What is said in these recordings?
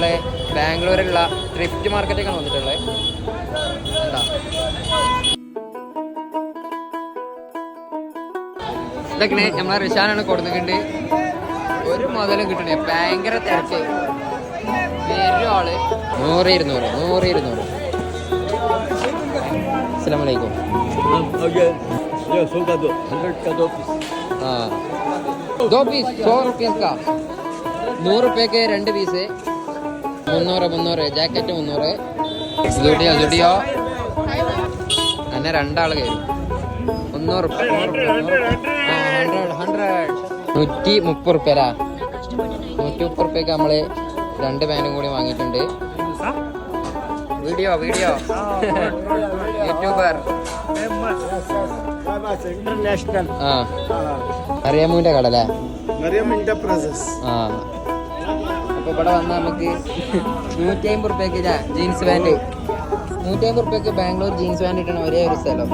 നമ്മളെ ബാംഗ്ലൂരിലുള്ള ട്രിപ്റ്റ് മാർക്കറ്റൊക്കെയാണ് വന്നിട്ടുള്ളത്. എന്താ ഇതൊക്കെ നമ്മളെ റിഷാനാണ് കൊടുക്കുന്നുണ്ട്. ഒരു മുതലും കിട്ടണേ, ഭയങ്കര തിരക്ക്. വരും ആള് 100-200. അസ്സലാമലൈക്കും. हाँ 2 पीस 100 रुपीस का 100 रुपये के 2 पीस 300 ജാക്കറ്റ് 300. സ്റ്റുഡിയോ അങ്ങനെ 2 ആൾ കയറും. 100 റുപ്യ 130 റുപ്യ 130 റുപ്യക്ക് നമ്മള് 2 പാനും കൂടി വാങ്ങിയിട്ടുണ്ട്. വീഡിയോ യൂട്യൂബർ इंटरनेशनल അറിയാമൂന്റെ കട അല്ലേ? അപ്പൊ ഇവിടെ വന്നാൽ നമുക്ക് 150 റുപ്യക്ക് ജീൻസ് പാൻറ് 150 റുപ്യക്ക് ബാംഗ്ലൂർ ജീൻസ് പാൻറ് കിട്ടണ ഒരേ ഒരു സ്ഥലം.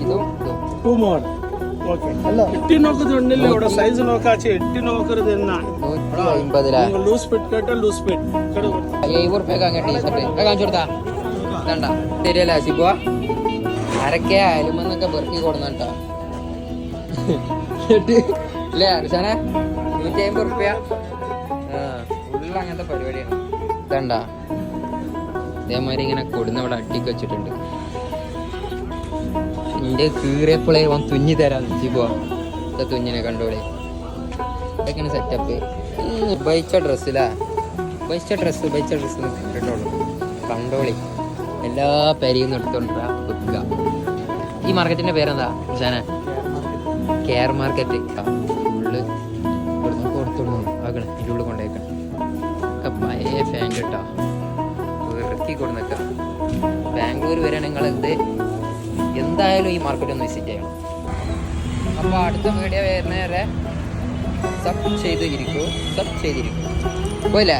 ഇതും ಇಟ್ಟಿ ನೋಕುದಿಲ್ಲ ഇവിടെ സൈസ് നോക്കാച്ചി എട്ടി നോക്കരുത് എന്നാ 150 ലൂസ് ഫിറ്റ് കേട്ടോ ലൂസ് ഫിറ്റ് 70 റുപ്യക്ക് അങ്ങനെ ടീഷർട്ട് കാണിച്ചു കൊടുത്താ വേണ്ട ശരിയല്ല സിബുവ അരക്കെ അയലുമെന്നൊക്കെ പെറുക്കി കൊടുന്നോ അല്ലേ അർഷാനെ 150 റുപ്യ ഉള്ള അങ്ങനത്തെ പരിപാടിയാണ്. ഇതണ്ട ഇതേമാതിരി ഇങ്ങനെ കൊടുന്ന് ഇവിടെ അട്ടിക്ക് വെച്ചിട്ടുണ്ട്. എന്റെ കീറിയപ്പോളെ അവൻ തുന്നി തരാം സിബുവ. തുന്നിനെ കണ്ടോളെ ഇതൊക്കെയാണ് സെറ്റപ്പ്. ഉപയോഗിച്ച ഡ്രസ്സിലാ ഉപയോഗിച്ച ഡ്രസ്സ് കണ്ടിട്ടുള്ളൂ. കണ്ടോളി എല്ലാ പെരിയും എടുത്തോണ്ടാ വെക്കുക. ഈ മാർക്കറ്റിന്റെ പേരെന്താ ഷാന? Care market. ഫുള്ള് കൊടുത്തോളൂ ആകണം ഇരുള്ളു കൊണ്ടേക്കണം. ഒക്കെ പഴയ ഫാൻ കേട്ടോ ഇറക്കി കൊടുന്നേക്ക. ബാംഗ്ലൂർ വരികയാണെങ്കിൽ ഇത് എന്തായാലും ഈ മാർക്കറ്റ് ഒന്ന് വിസിറ്റ് ചെയ്യണം. അപ്പോൾ അടുത്ത വീഡിയോ വരുന്നവരെ സബ് ചെയ്തിരിക്കും പോയില്ലേ?